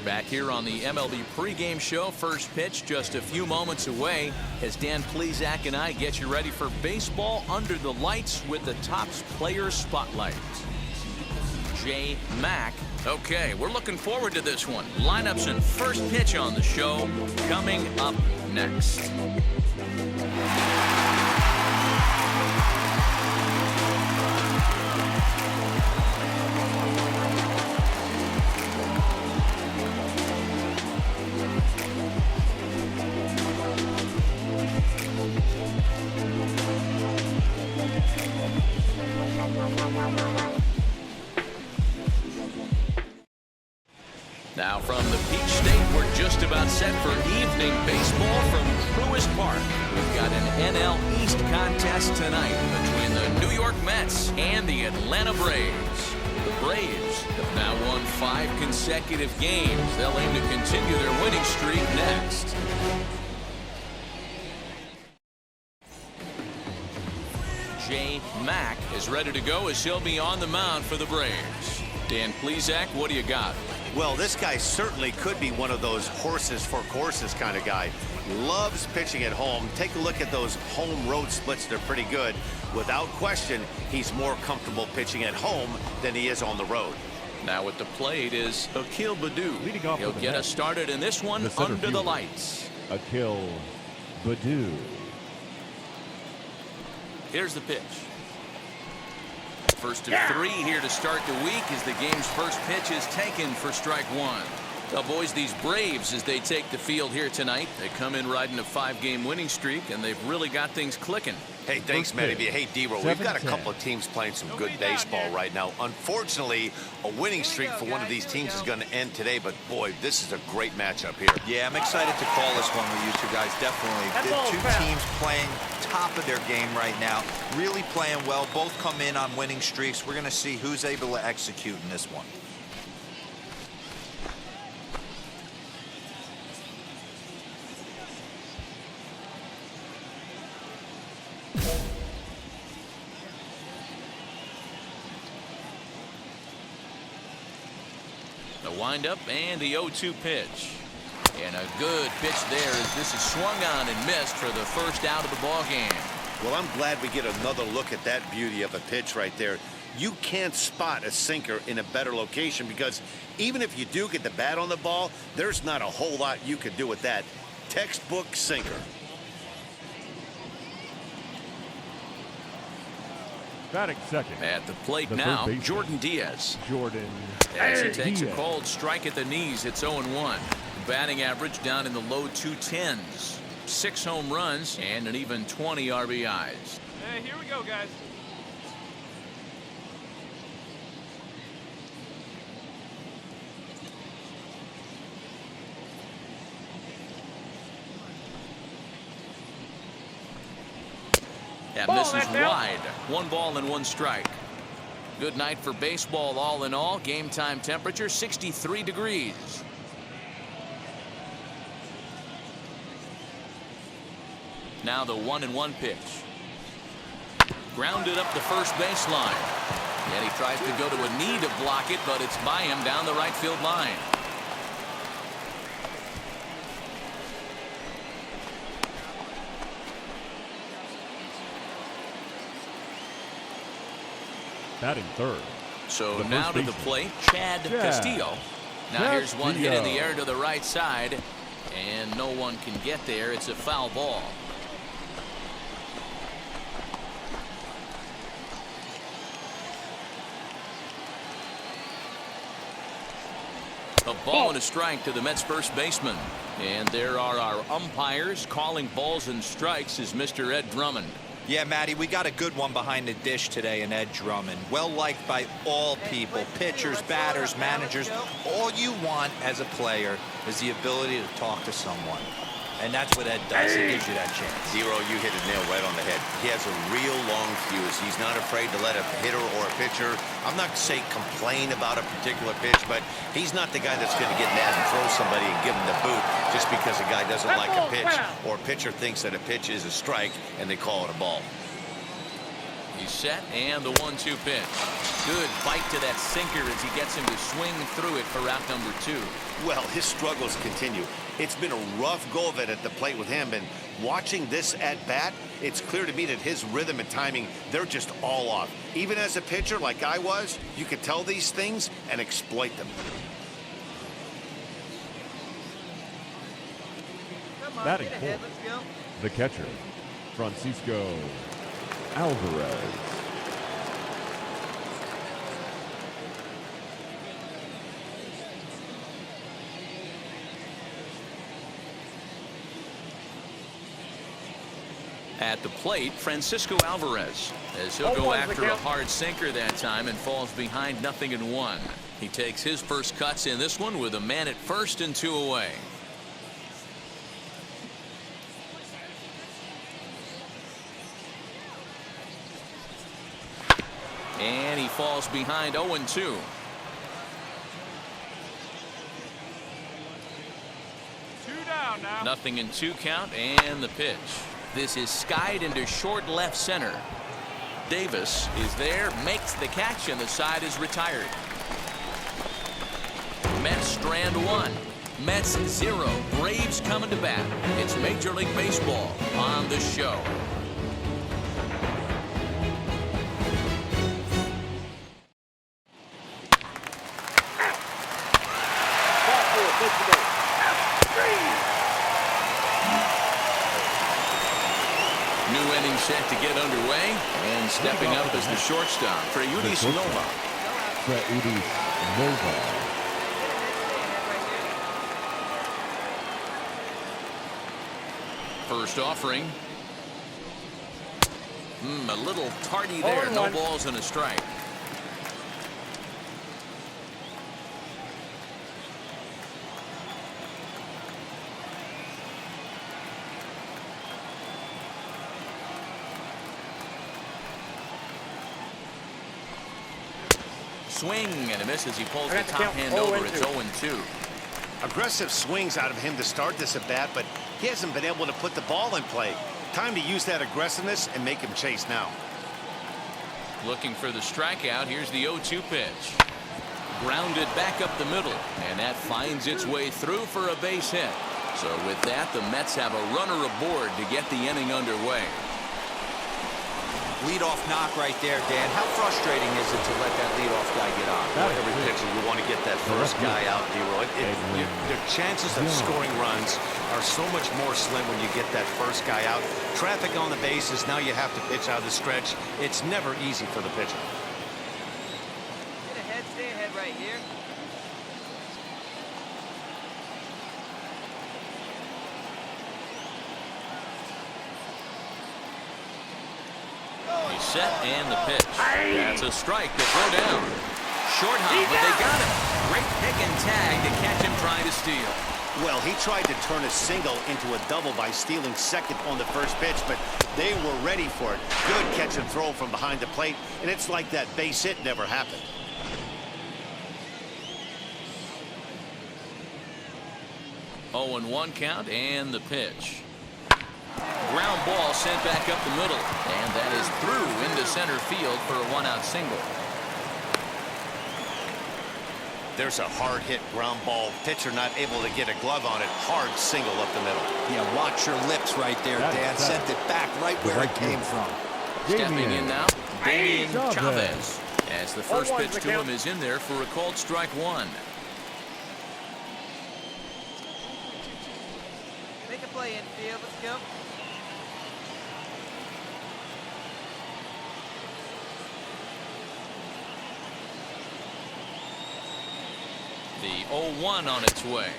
Back here on the MLB pregame show, first pitch just a few moments away as Dan Plesac and I get you ready for baseball under the lights with the Topps Player Spotlight. J. Mack. Okay, we're looking forward to this one. Lineups and first pitch on the show coming up next. Now from the Peach State, we're just about set for evening baseball from Truist Park. We've got an NL East contest tonight between the New York Mets and the Atlanta Braves. The Braves have now won 5 consecutive games. They'll aim to continue their winning streak next. J. Mack is ready to go as he'll be on the mound for the Braves. Dan Plesac, what do you got? Well, this guy certainly could be one of those horses for courses kind of guy. Loves pitching at home. Take a look at those home road splits. They're pretty good. Without question, he's more comfortable pitching at home than he is on the road. Now at the plate is Akil Baddoo. He'll get us started in this one under the lights. Akil Baddoo. Here's the pitch. First of 3 here to start the week as the game's first pitch is taken for strike 1. Well, boys, these Braves, as they take the field here tonight, they come in riding a 5-game winning streak, and they've really got things clicking. Hey, thanks, Matty. Hey, D-Roll, we've got a couple of teams playing some good baseball right now. Unfortunately, a winning streak for one of these teams is going to end today, but boy, this is a great matchup here. Yeah, I'm excited to call this one with you two guys. Definitely. The 2 teams playing top of their game right now, really playing well. Both come in on winning streaks. We're going to see who's able to execute in this one. The windup and the 0-2 pitch. And a good pitch there as this is swung on and missed for the first out of the ball game. Well, I'm glad we get another look at that beauty of a pitch right there. You can't spot a sinker in a better location because even if you do get the bat on the ball, there's not a whole lot you could do with that. Textbook sinker. Batting second. At the plate now, Jordan Diaz. As he takes a cold strike at the knees, it's 0-1. Batting average down in the low 210s. 6 home runs and an even 20 RBIs. Hey, here we go, guys. That misses wide. 1 ball and 1 strike. Good night for baseball all in all. Game time temperature 63 degrees. Now the 1-1 pitch. Grounded up the first baseline. And he tries to go to a knee to block it, but it's by him down the right field line. Batting third. So now to the plate, Chad Castillo. Now here's one hit in the air to the right side, and no one can get there. It's a foul ball. A ball and a strike to the Mets first baseman. And there are our umpires calling balls and strikes is Mr. Ed Drummond. Yeah, Matty, we got a good one behind the dish today in Ed Drummond. Well liked by all people, pitchers, batters, managers. All you want as a player is the ability to talk to someone. And that's what Ed does. He gives you that chance. Zero, you hit a nail right on the head. He has a real long fuse. He's not afraid to let a hitter or a pitcher, I'm not saying complain about a particular pitch, but he's not the guy that's going to get mad and throw somebody and give him the boot just because a guy doesn't like a pitch or a pitcher thinks that a pitch is a strike and they call it a ball. He's set, and the 1-2 pitch. Good bite to that sinker as he gets him to swing through it for out number 2. Well, his struggles continue. It's been a rough go of it at the plate with him, and watching this at bat, it's clear to me that his rhythm and timing, they're just all off. Even as a pitcher like I was, you could tell these things and exploit them. Batting fourth, the catcher, Francisco Alvarez. At the plate, Francisco Alvarez, as he'll go after a hard sinker that time and falls behind 0-1. He takes his first cuts in this one with a man at first and 2 away. And he falls behind 0-2. 2 down now. 0-2 count, and the pitch. This is skied into short left center. Davis is there, makes the catch, and the side is retired. Mets strand 1. Mets 0. Braves coming to bat. It's Major League Baseball on the show. New inning set to get underway, and stepping up as the shortstop, fierciest. First offering. A little tardy there. No balls and a strike. Swing and a miss as he pulls the top hand over. It's 0-2. Aggressive swings out of him to start this at bat, but he hasn't been able to put the ball in play. Time to use that aggressiveness and make him chase now. Looking for the strikeout. Here's the 0-2 pitch. Grounded back up the middle, and that finds its way through for a base hit. So with that, the Mets have a runner aboard to get the inning underway. Leadoff knock right there, Dan. How frustrating is it to let that leadoff guy get on? Every pitcher, you want to get that first guy out, D-Roy. The chances of scoring runs are so much more slim when you get that first guy out. Traffic on the bases, now you have to pitch out of the stretch. It's never easy for the pitcher. Get ahead, stay ahead right here. He's set, and the pitch. That's a strike to throw down. Short hop, but they got him. Great pick and tag to catch him trying to steal. Well, he tried to turn a single into a double by stealing second on the first pitch, but they were ready for it. Good catch and throw from behind the plate, and it's like that base hit never happened. Oh, 0-1 count, and the pitch. Ground ball sent back up the middle, and that is through into center field for a 1-out single. There's a hard hit ground ball. Pitcher not able to get a glove on it. Hard single up the middle. Yeah, watch your lips right there, Dan. Sent it back right where it came from. Stepping in now, Damian Chavez. As the first pitch to him is in there for a called strike 1. Make a play infield. Let's go. The 0-1 on its way.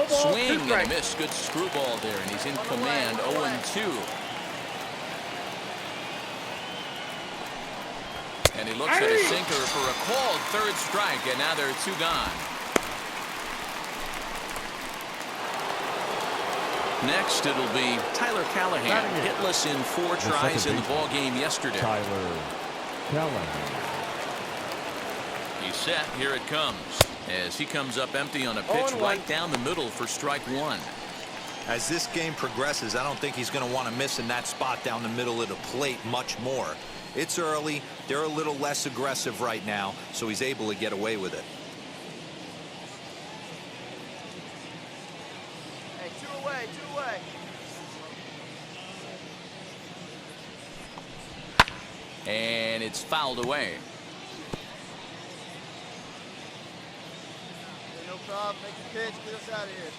Swing and a miss. Good screwball there, and he's in command. 0-2. And he looks at a sinker for a called third strike, and now there are 2 gone. Next, it'll be Tyler Callahan, hitless in 4 tries in the ball game yesterday. Tyler Callahan. He's set. Here it comes. As he comes up empty on a pitch right down the middle for strike 1. As this game progresses, I don't think he's going to want to miss in that spot down the middle of the plate much more. It's early. They're a little less aggressive right now, so he's able to get away with it. Hey, two away, two away. And it's fouled away. Hey, no problem. Make the pitch. Get us out of here.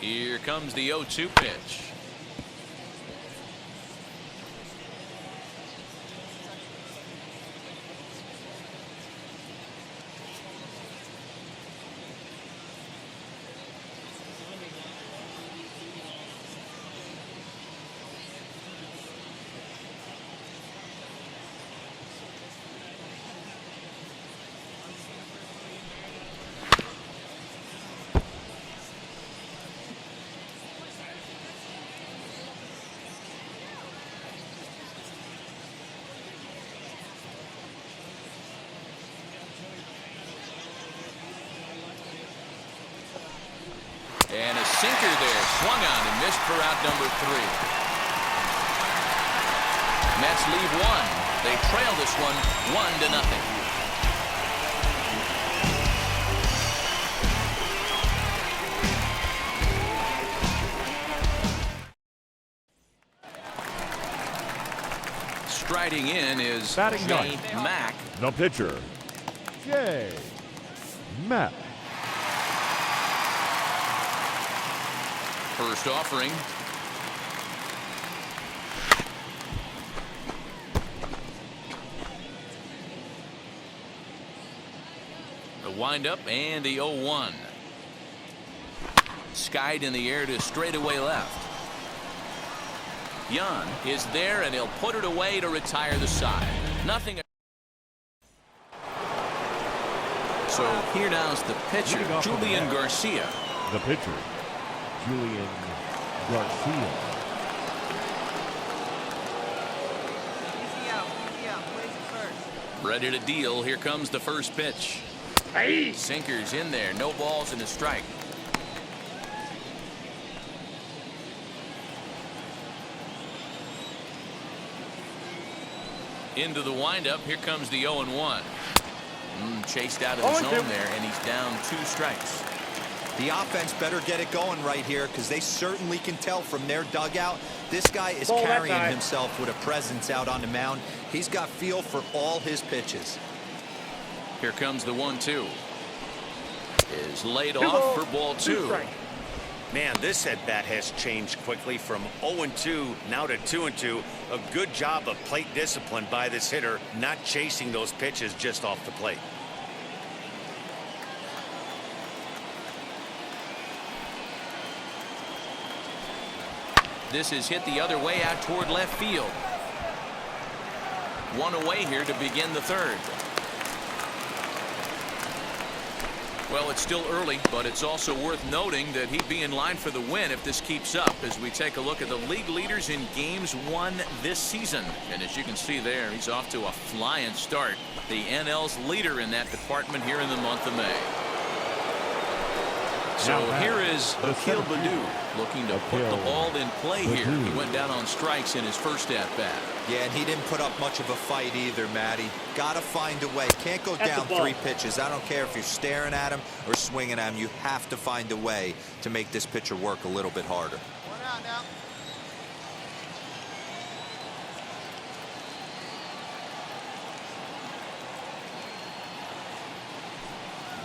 Here comes the 0-2 pitch. And a sinker there, swung on and missed for out number 3. Mets leave one. They trail this one 1-0. Striding in is Batting Jay ninth. Mack. The pitcher, Jay Mack. First offering. The windup and the 0-1. Skied in the air to straightaway left. Yan is there and he'll put it away to retire the side. Nothing. So here now's the pitcher, Leading off on the Julian bat. Garcia. The pitcher, Julian Garcia. Easy out, easy out. Place it first. Ready to deal. Here comes the first pitch. Sinker's in there. No balls and a strike. Into the windup. Here comes the 0-1. Chased out of the zone there, and he's down 2 strikes. The offense better get it going right here, because they certainly can tell from their dugout this guy is carrying himself with a presence out on the mound. He's got feel for all his pitches. Here comes the 1-2. Is laid off for ball 2. Man, this at-bat has changed quickly from 0-2 now to 2-2. A good job of plate discipline by this hitter, not chasing those pitches just off the plate. This is hit the other way out toward left field. One away here to begin the 3rd. Well, it's still early, but it's also worth noting that he'd be in line for the win if this keeps up as we take a look at the league leaders in games won this season. And as you can see there, he's off to a flying start. The NL's leader in that department here in the month of May. So here is Akil Baddoo looking to put the ball in play here. He went down on strikes in his first at-bat. Yeah, and he didn't put up much of a fight either, Matty. Got to find a way. Can't go down 3 pitches. I don't care if you're staring at him or swinging at him. You have to find a way to make this pitcher work a little bit harder. 1 out now.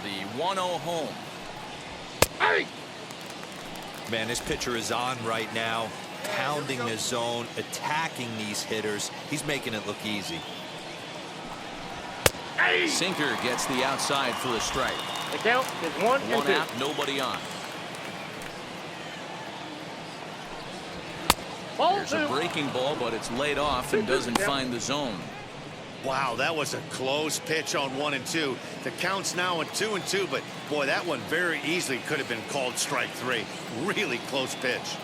The 1-0 home. Man, this pitcher is on right now, pounding the zone, attacking these hitters. He's making it look easy. Sinker gets the outside for a strike. The count is 1 and 2. Out, nobody on. There's a breaking ball, but it's laid off and doesn't find the zone. Wow, that was a close pitch on 1-2. The count's now at 2-2, but Boy, that one very easily could have been called strike 3. Really close pitch.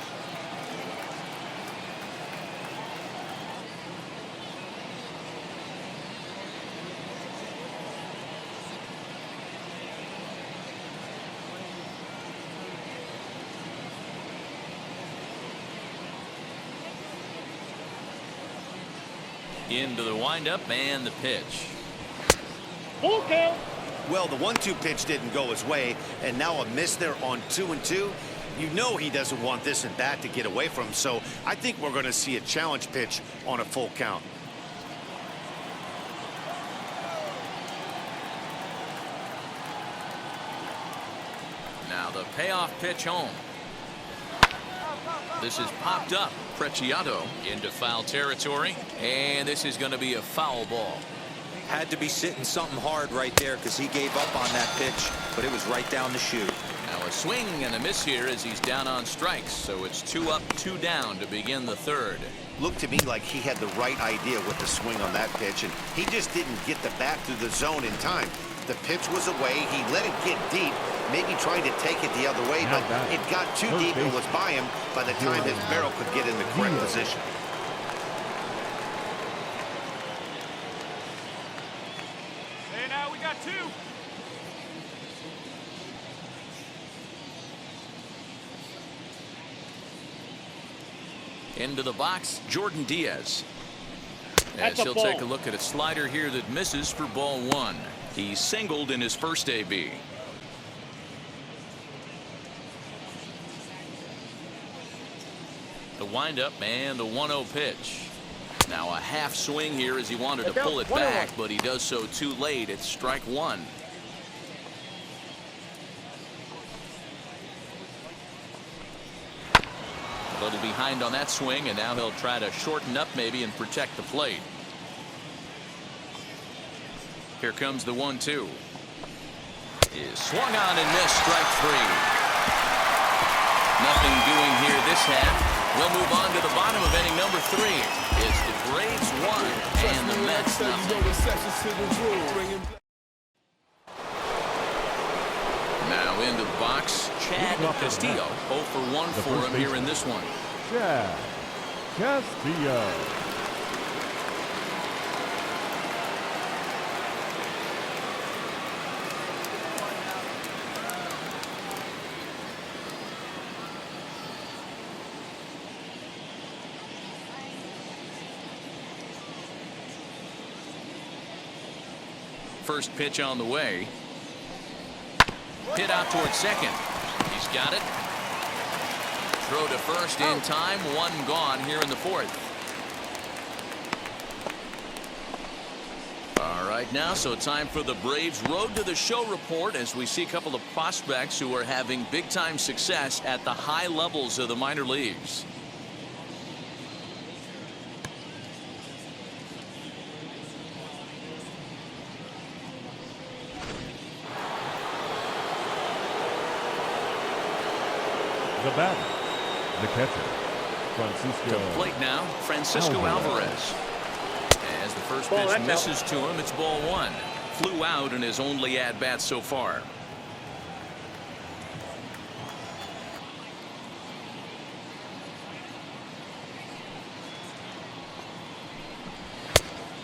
Into the windup and the pitch. Full count. Well, the 1-2 pitch didn't go his way, and now a miss there on 2-2. You know he doesn't want this at bat to get away from him, so I think we're going to see a challenge pitch on a full count. Now the payoff pitch home. This is popped up. Preciado into foul territory, and this is going to be a foul ball. Had to be sitting something hard right there because he gave up on that pitch, but it was right down the chute. Now a swing and a miss here as he's down on strikes, so it's 2 up, 2 down to begin the third. Looked to me like he had the right idea with the swing on that pitch, and he just didn't get the bat through the zone in time. The pitch was away. He let it get deep, maybe trying to take it the other way, but it got too deep and was by him by the time his barrel could get in the correct position. Hey, now we got 2. Into the box, Jordan Diaz. As That's a he'll ball. take a look at a slider here that misses for ball 1. He singled in his first AB. The windup and the 1-0 pitch. Now a half swing here as he wanted to pull it back, but he does so too late. It's strike 1. A little behind on that swing, and now he'll try to shorten up maybe and protect the plate. Here comes the 1-2. Is swung on and missed, strike 3. Nothing doing here this half. We'll move on to the bottom of inning number 3. It's the Braves 1 and the Mets nothing. Now into the box, Chad Castillo. 0 for 1 for him here in this one. Chad Castillo. First pitch on the way. Hit out towards second. He's got it. Throw to first in time. 1 gone here in the 4th. All right, now so time for the Braves Road to the Show report as we see a couple of prospects who are having big time success at the high levels of the minor leagues. The batter, the catcher, Francisco. To the plate now, Francisco Alvarez. As the first pitch misses to him, it's ball 1. Flew out in his only at-bat so far.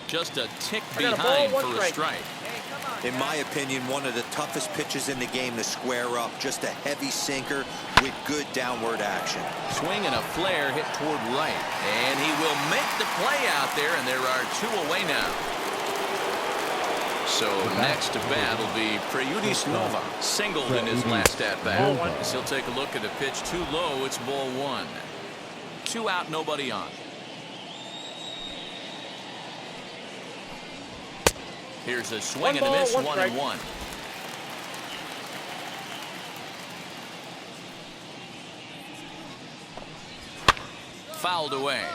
Just a tick behind for a strike. In my opinion, one of the toughest pitches in the game to square up. Just a heavy sinker with good downward action. Swing and a flare hit toward right. And he will make the play out there, and there are 2 away now. So next to bat will be Preyudis Nova. Singled in his last at-bat. As he'll take a look at the pitch too low, it's ball 1. 2 out, nobody on. Here's a swing and a miss, 1-1. Fouled away.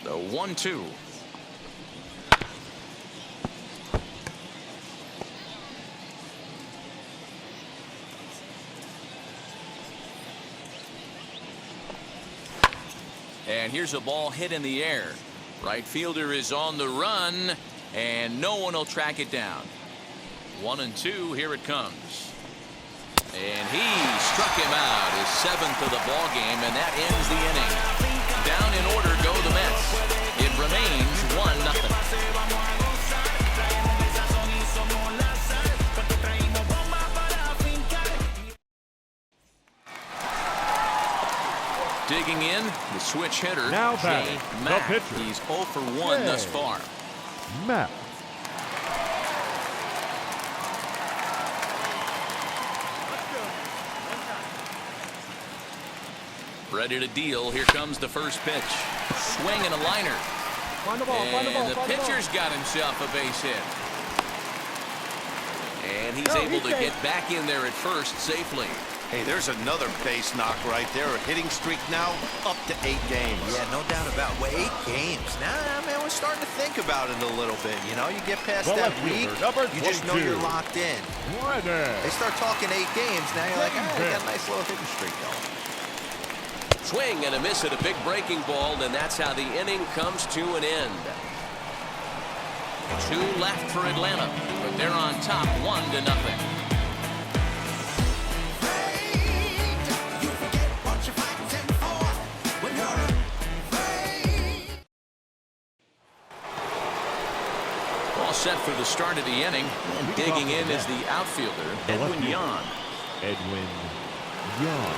The 1-2. And here's a ball hit in the air. Right fielder is on the run, and no one will track it down. 1-2, here it comes. And he struck him out, his 7th of the ball game, and that ends the inning. Down in order go the Mets. It remains 1-0. Digging in, the switch hitter, Now Jay batting, the Mack. pitcher. He's 0 for 1 thus far. Matt. Ready to deal. Here comes the first pitch. Swing and a liner. And the pitcher's got himself a base hit. And he's able to get back in there at first safely. Hey, there's another base knock right there. A hitting streak now up to 8 games. Yeah, no doubt about it. Well, 8 games. Now, man, we're starting to think about it a little bit. You know, you get past The that left week, fielder, number you just know 22. you're locked in. They start talking 8 games, now you're like, they got a nice little hitting streak going. Swing and a miss at a big breaking ball, and that's how the inning comes to an end. 2 left for Atlanta, but they're on top 1-0. All set for the start of the inning, and digging in is the outfielder, Edwin Yan. Edwin Yan.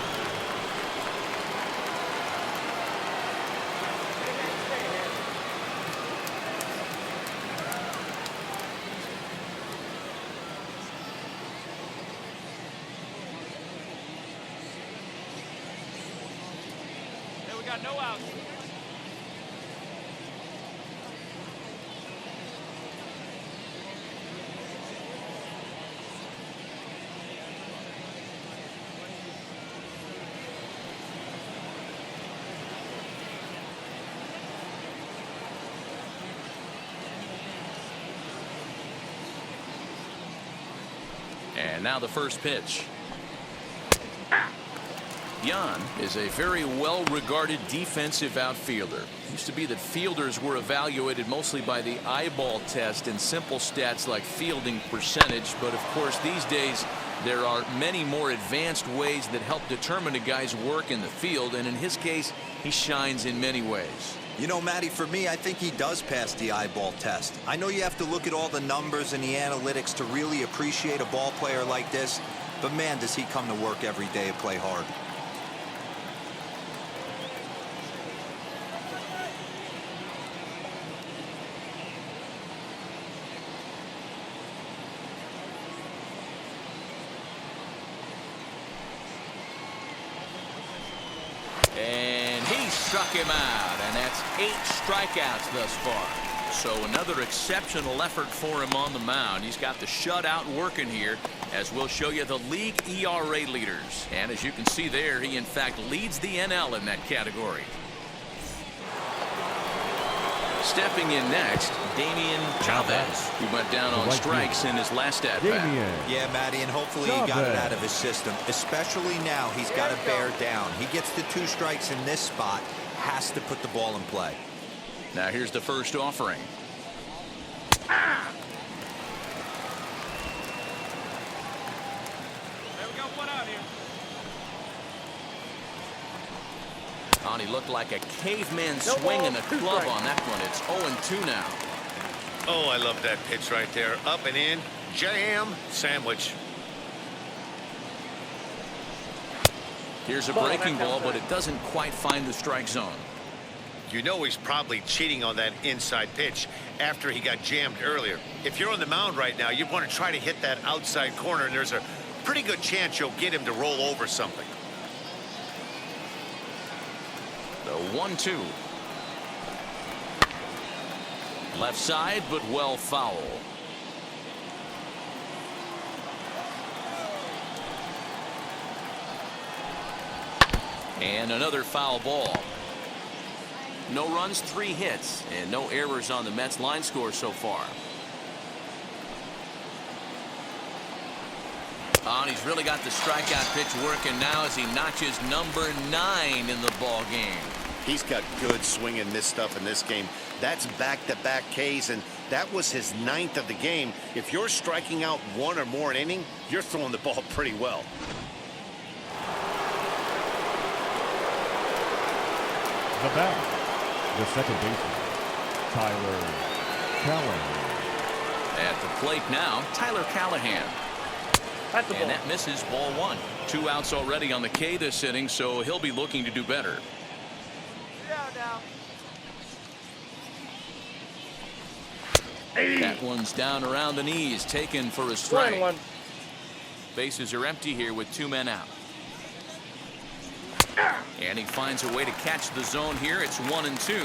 Hey, we got no outs. And now the first pitch. Yan is a very well-regarded defensive outfielder. Used to be that fielders were evaluated mostly by the eyeball test and simple stats like fielding percentage, but of course these days there are many more advanced ways that help determine a guy's work in the field, and in his case he shines in many ways. You know, Matty, for me, I think he does pass the eyeball test. I know you have to look at all the numbers and the analytics to really appreciate a ball player like this, but man, does he come to work every day and play hard. And he struck him out, and that's 8 strikeouts thus far. So another exceptional effort for him on the mound. He's got the shutout working here, as we'll show you the league ERA leaders. And as you can see there, he in fact leads the NL in that category. Stepping in next, Damian Chavez, who went down on strikes in his last at-bat. Yeah, Matty, and hopefully he got it out of his system. Especially now, he's got to bear down. He gets the 2 strikes in this spot, has to put the ball in play. Now here's the first offering. Hey, we got 1 out here. Oh, he looked like a caveman swinging a club on that one. It's 0-2 now. Oh, I love that pitch right there. Up and in. Jam sandwich. Here's a breaking ball, but it doesn't quite find the strike zone. You know he's probably cheating on that inside pitch after he got jammed earlier. If you're on the mound right now, you want to try to hit that outside corner, and there's a pretty good chance you'll get him to roll over something. The 1-2. Left side, but well foul. And another foul ball. No runs, 3 hits, and no errors on the Mets line score so far. Oh, and he's really got the strikeout pitch working now as he notches number 9 in the ball game. He's got good swing and miss stuff in this game. That's back-to-back Ks, and that was his 9th of the game. If you're striking out 1 or more an inning, you're throwing the ball pretty well. The bat, the second baseman, Tyler Callahan. At the plate now, Tyler Callahan. That's the And ball. that misses, ball 1. 2 outs already on the K this inning, so he'll be looking to do better. Down. That one's down around the knees, taken for a strike. 1-1. Bases are empty here with 2 men out. And he finds a way to catch the zone here. It's 1-2.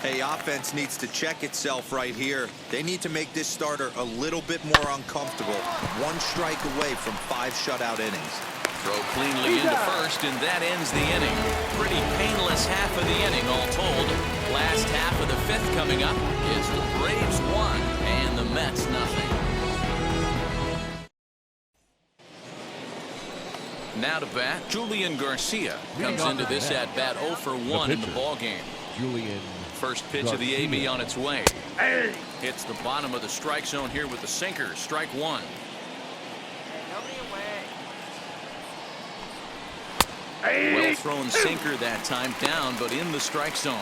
Hey, offense needs to check itself right here. They need to make this starter a little bit more uncomfortable. 1 strike away from 5 shutout innings. Throw cleanly into first, and that ends the inning. Pretty painless half of the inning, all told. Last half of the 5th coming up is the Braves 1 and the Mets nothing. Now to bat, Julian Garcia comes into this at bat 0 for 1 in the ball game. Julian First pitch of the AB on its way. Hits the bottom of the strike zone here with the sinker. Strike 1. Well thrown sinker that time, down, but in the strike zone.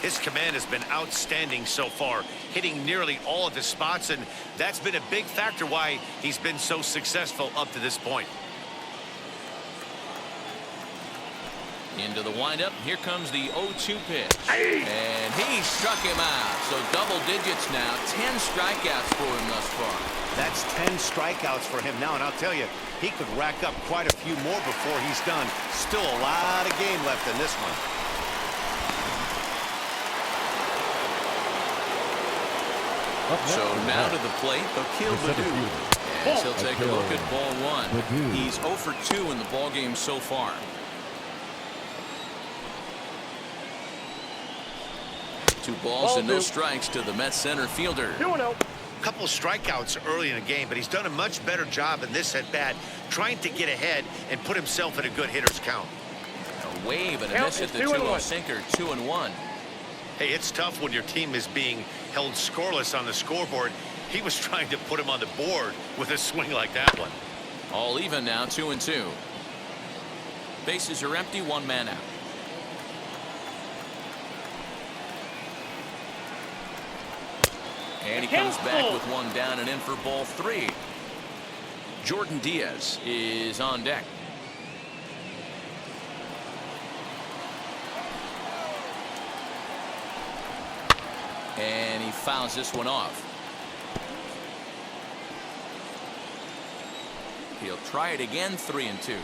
His command has been outstanding so far, hitting nearly all of his spots, and that's been a big factor why he's been so successful up to this point. Into the windup. Here comes the 0-2 pitch. And he struck him out. So double digits now. 10 strikeouts for him thus far. That's 10 strikeouts for him now, and I'll tell you, he could rack up quite a few more before he's done. Still a lot of game left in this one. So now to the plate, Akil Baddoo. As he'll take a look at ball 1. He's 0 for 2 in the ball game so far. Two balls and no strikes to the Mets center fielder. 2-0. Couple strikeouts early in the game, but he's done a much better job in this at bat, trying to get ahead and put himself in a good hitter's count. A wave and a miss at the 2-0 sinker. 2-1. Hey, it's tough when your team is being held scoreless on the scoreboard. He was trying to put him on the board with a swing like that one. All even now, 2-2. Bases are empty, 1 man out. And he comes back with 1 down and in for ball 3. Jordan Diaz is on deck. And he fouls this one off. He'll try it again, 3-2.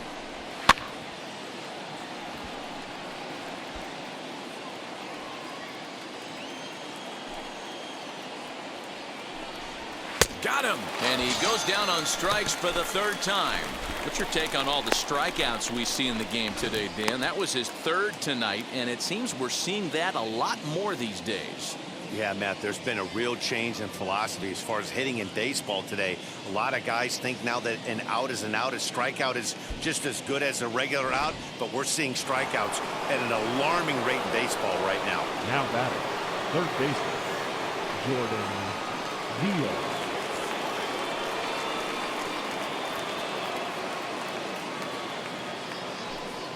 Got him. And he goes down on strikes for the 3rd time. What's your take on all the strikeouts we see in the game today, Dan? That was his 3rd tonight, and it seems we're seeing that a lot more these days. Yeah, Matt, there's been a real change in philosophy as far as hitting in baseball today. A lot of guys think now that an out is an out. A strikeout is just as good as a regular out, but we're seeing strikeouts at an alarming rate in baseball right now. Now batting, third baseman, Jordan Diaz.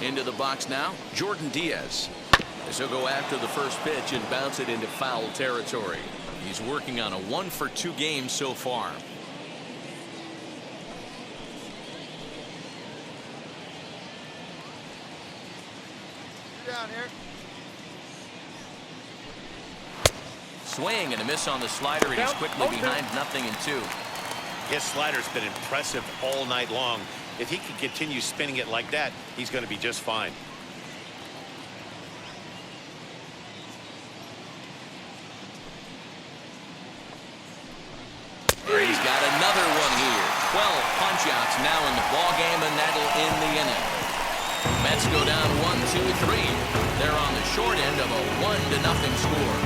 Into the box now, Jordan Diaz. As he'll go after the first pitch and bounce it into foul territory. He's working on a 1 for 2 game so far. Down here. Swing and a miss on the slider, and he's quickly behind 0-2. His slider's been impressive all night long. If he can continue spinning it like that, he's going to be just fine. He's got another one here. 12 punch-outs now in the ballgame, and that'll end the inning. Mets go down 1-2-3. They're on the short end of a 1-0 score.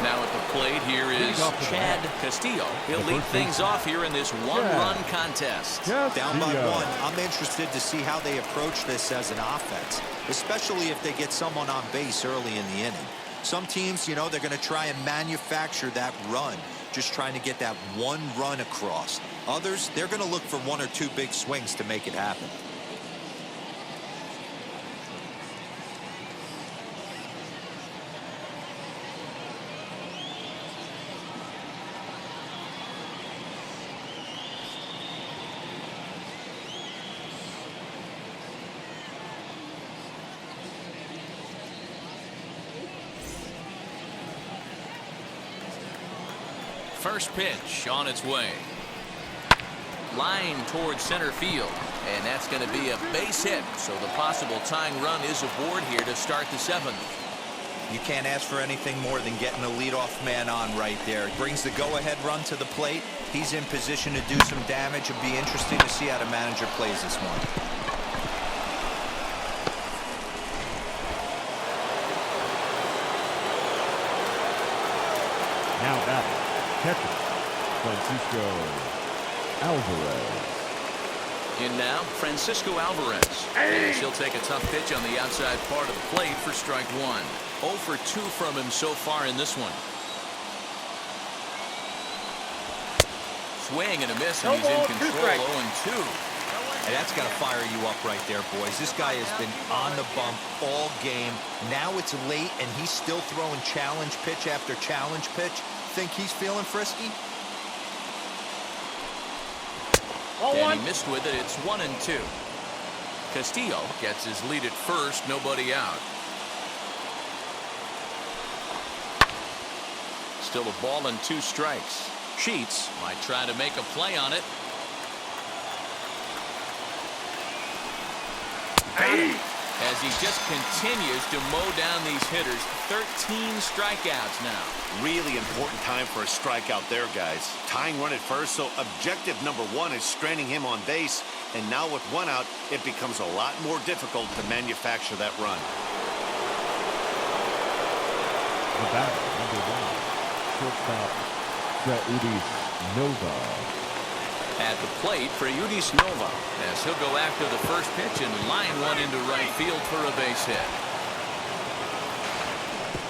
Now at the plate, here is Chad Castillo. He'll lead things off here in this one-run contest. Down by one, I'm interested to see how they approach this as an offense, especially if they get someone on base early in the inning. Some teams, you know, they're going to try and manufacture that run, just trying to get that one run across. Others, they're going to look for one or two big swings to make it happen. First pitch on its way. Line towards center field, and that's going to be a base hit, so the possible tying run is aboard here to start the seventh. You can't ask for anything more than getting the leadoff man on right there. It brings the go-ahead run to the plate. He's in position to do some damage. It'll be interesting to see how the manager plays this one. Now batting, catcher, Francisco Alvarez. In now, Francisco Alvarez. As he'll take a tough pitch on the outside part of the plate for strike one. 0 for 2 from him so far in this one. Swing and a miss, and he's in control. 0-2. And that's got to fire you up right there, boys. This guy has been on the bump all game. Now it's late, and he's still throwing challenge pitch after challenge pitch. Think he's feeling frisky? And he missed with it. It's 1-2. Castillo gets his lead at first. Nobody out. Still a ball and 2 strikes. Sheets might try to make a play on it. As he just continues to mow down these hitters. 13 strikeouts now. Really important time for a strikeout there, guys. Tying run at first, so objective number 1 is stranding him on base. And now with 1 out, it becomes a lot more difficult to manufacture that run. The batter, number 1, shortstop, Fierciest Nova. At the plate for Fierciest Nova, as he'll go after the first pitch and line one into right field for a base hit.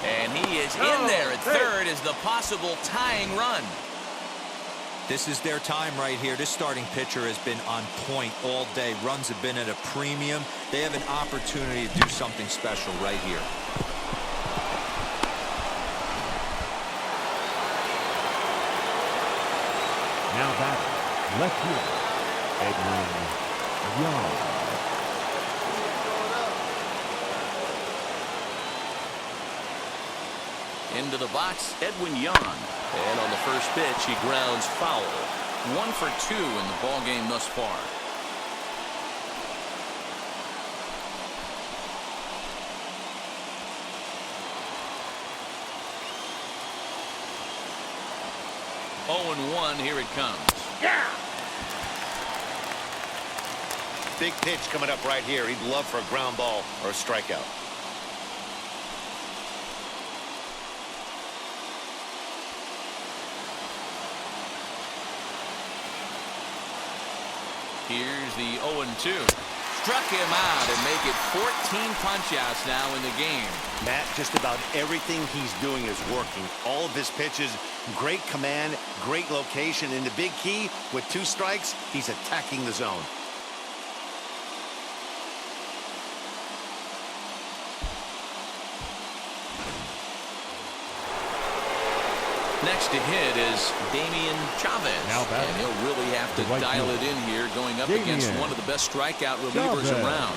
And he is in there at third as the possible tying run. This is their time right here. This starting pitcher has been on point all day. Runs have been at a premium. They have an opportunity to do something special right here. Now batting, left fielder, Edwin Young. Into the box, Edwin Young. And on the first pitch, he grounds foul. 1 for 2 in the ball game thus far. Oh, and 1, here it comes. Yeah! Big pitch coming up right here. He'd love for a ground ball or a strikeout. Here's the 0-2. Struck him out and make it 14 punch-outs now in the game. Matt, just about everything he's doing is working. All of his pitches, great command, great location, and the big key, with 2 strikes, he's attacking the zone. Next to hit is Damian Chavez. And he'll really have to dial it in here going up against one of the best strikeout relievers around.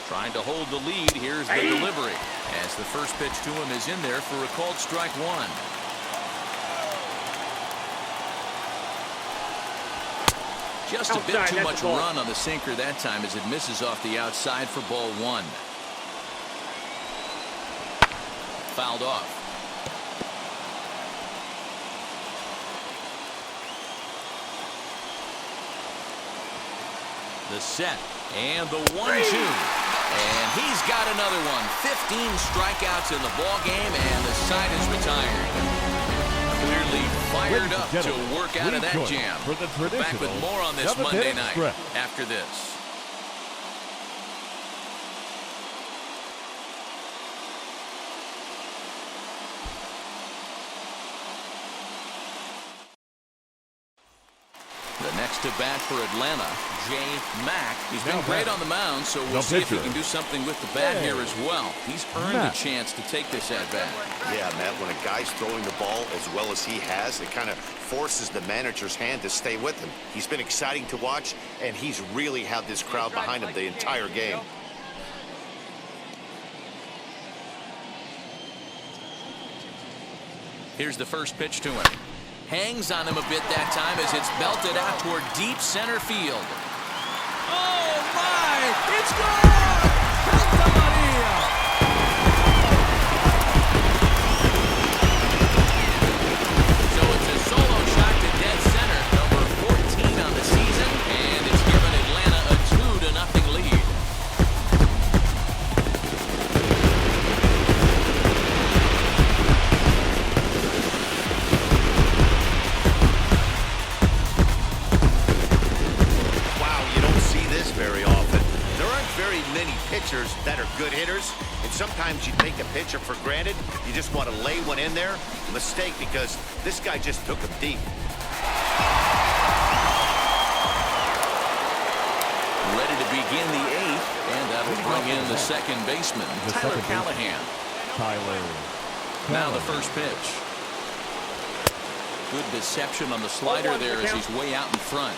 Trying to hold the lead. Here's the delivery. As the first pitch to him is in there for a called strike one. Just a bit too much run on the sinker that time as it misses off the outside for ball one. Fouled off. The set and the 1-2. And he's got another one. 15 strikeouts in the ball game, and the side is retired. Clearly fired up to work out of that jam. Back with more on this Monday night after this. The next to bat for Atlanta, Jay Mack. He's been great on the mound, so we'll see if he can do something with the bat here as well. He's earned a chance to take this at bat. Yeah, Matt, when a guy's throwing the ball as well as he has, it kind of forces the manager's hand to stay with him. He's been exciting to watch, and he's really had this crowd behind him the entire game. Here's the first pitch to him. Hangs on him a bit that time as it's belted out toward deep center field. Oh, my! It's gone! Santa Maria! So it's a solo shot to dead center, number 14 on the season, and it's given Atlanta a 2-0 lead. Very often. There aren't very many pitchers that are good hitters, and sometimes you take a pitcher for granted. You just want to lay one in there. A mistake, because this guy just took him deep. Ready to begin the 8th, and that'll bring in the second baseman, Tyler Callahan. Now the first pitch. Good deception on the slider there as he's way out in front.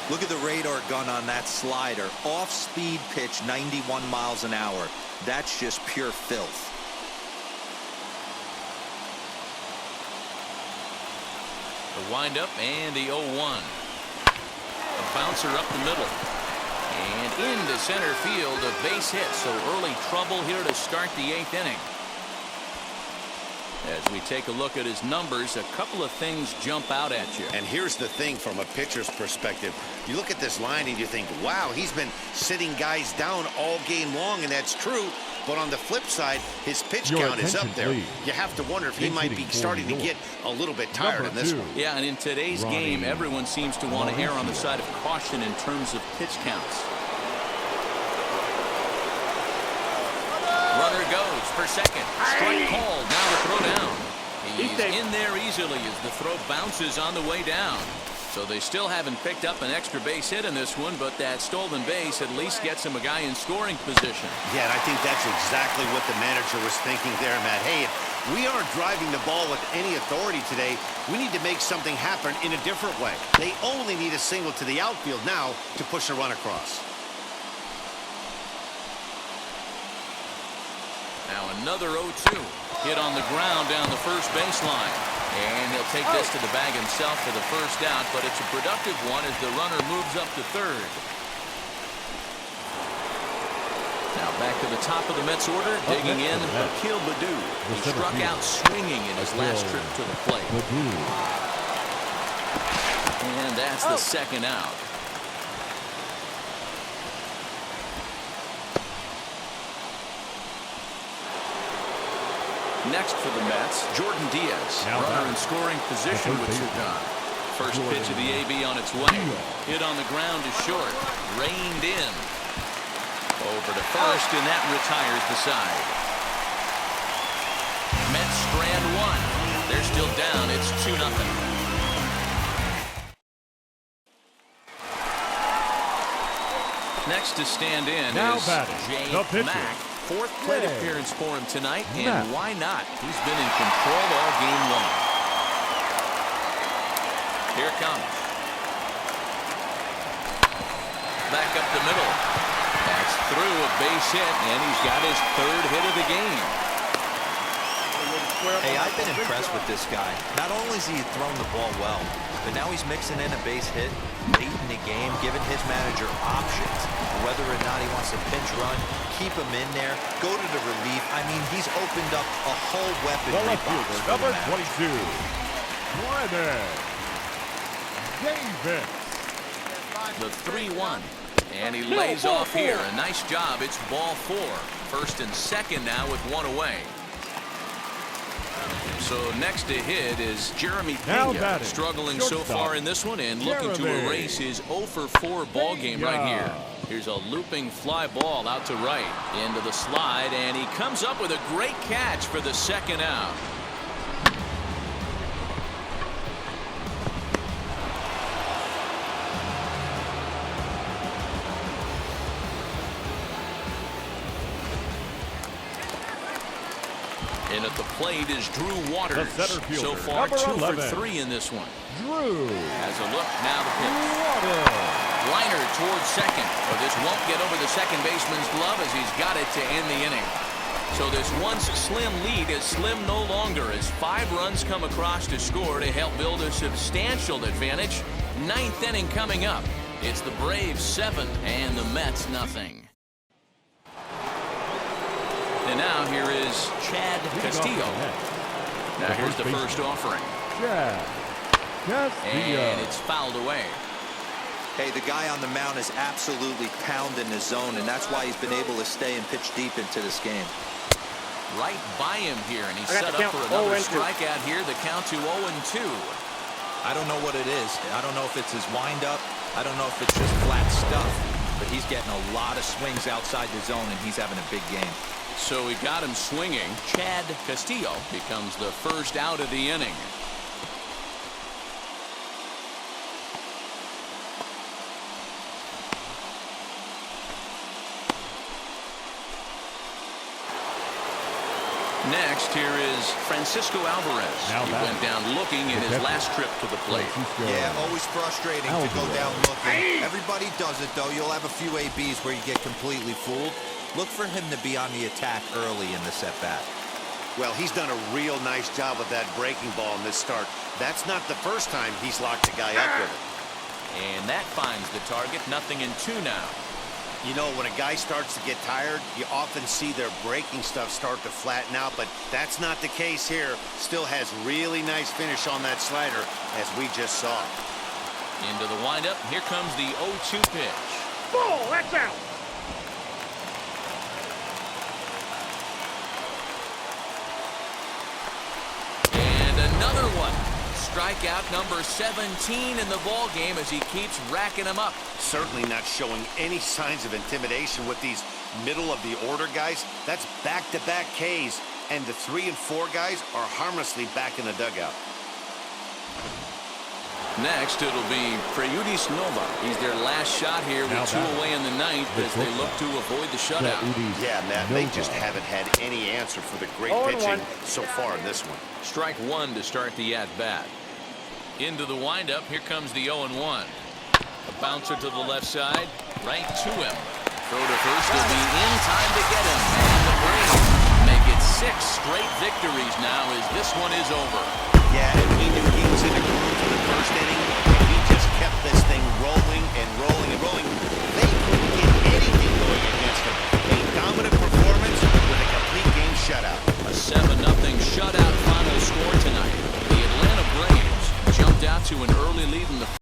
Look at the radar gun on that slider. Off-speed pitch, 91 miles an hour. That's just pure filth. The windup and the 0-1. A bouncer up the middle. And into center field, a base hit. So early trouble here to start the 8th inning. As we take a look at his numbers, a couple of things jump out at you. And here's the thing from a pitcher's perspective. You look at this line and you think, wow, he's been sitting guys down all game long, and that's true. But on the flip side, his pitch count is up there. Please. You have to wonder if he might be starting to get a little bit tired in this one. Yeah, and in today's game, everyone seems to want to err on the side of caution in terms of pitch counts. Runner goes for second. Strike called. Now the throw down. He's in there easily as the throw bounces on the way down. So they still haven't picked up an extra base hit in this one, but that stolen base at least gets him a guy in scoring position. Yeah, and I think that's exactly what the manager was thinking there, Matt. Hey, if we aren't driving the ball with any authority today, we need to make something happen in a different way. They only need a single to the outfield now to push a run across. Now another 0-2. Hit on the ground down the first baseline. And he'll take this to the bag himself for the first out, but it's a productive one as the runner moves up to third. Now back to the top of the Mets order, digging in, Akil Baddoo. He struck out swinging in his last trip to the plate. And that's the second out. Next for the Mets, Jordan Diaz. Runner in scoring position with two gone. First pitch of the AB on its way. Hit on the ground is short. Reined in. Over to first, and that retires the side. Mets strand one. They're still down. It's 2-0. Next to stand in is Jay Mack. Fourth plate appearance for him tonight, and why not? He's been in control all game long. Here it comes. Back up the middle. That's through. a base hit, and he's got his 3rd hit of the game. Hey, I've been impressed with this guy. Not only has he thrown the ball well, but now he's mixing in a base hit late in the game, giving his manager options. Whether or not he wants to pinch run, keep him in there, go to the relief. I mean, he's opened up a whole weaponry The left box fielder, for number the manager. 22, Davis. The 3-1. And he lays off here. A nice job. It's ball 4. 1st and 2nd now with 1 away. So next to hit is Jeremy Now Pena, batting, struggling so shortstop, far in this one and looking to Jeremy erase his 0 for 4 ball game right Pena. here. Here's a looping fly ball out to right into the slide, and he comes up with a great catch for the 2nd out. And at the plate is Drew Waters. The center fielder, So far, number 2 for 11. 3 in this one. Drew Has a look, now the pitch. Waters. Liner towards second, but this won't get over the second baseman's glove as he's got it to end the inning. So this once slim lead is slim no longer as 5 runs come across to score to help build a substantial advantage. 9th inning coming up. It's the Braves 7 and the Mets nothing. And now here is Chad Castillo. Now here's the first offering. Chad Castillo. And it's fouled away. Hey, the guy on the mound is absolutely pounding the zone, and that's why he's been able to stay and pitch deep into this game. Right by him here, and he's I got set the up count, for another 0-2. strikeout here. The count to 0-2. I don't know what it is. I don't know if it's his windup. I don't know if it's just flat stuff, but he's getting a lot of swings outside the zone, and he's having a big game. So he got him swinging. Chad Castillo becomes the first out of the inning. Next, here is Francisco Alvarez. Now He batting. went down looking in his last trip to the plate. Yeah, always frustrating to go down looking. Everybody does it, though. You'll have a few ABs where you get completely fooled. Look for him to be on the attack early in the at-bat. Well, he's done a real nice job with that breaking ball in this start. That's not the first time he's locked a guy up with it. And that finds the target. 0-2 now. You know, when a guy starts to get tired, you often see their breaking stuff start to flatten out, but that's not the case here. Still has really nice finish on that slider, as we just saw. Into the windup. Here comes the 0-2 pitch. Ball, that's out. And another one. Strikeout number 17 in the ball game as he keeps racking them up. Certainly not showing any signs of intimidation with these middle-of-the-order guys. That's back-to-back Ks, and the 3 and 4 guys are harmlessly back in the dugout. Next, it'll be Fierciest Nova. He's their last shot here with Now 2 batting. away in the 9th as they look to avoid the shutout. Yeah, Matt, they just haven't had any answer for the great 0-1. pitching so far in this one. Strike 1 to start the at-bat. Into the windup. Here comes the 0-1. A bouncer to the left side. Right to him. Throw to first will be in time to get him. And the Braves make it 6 straight victories now as this one is over. Yeah, and we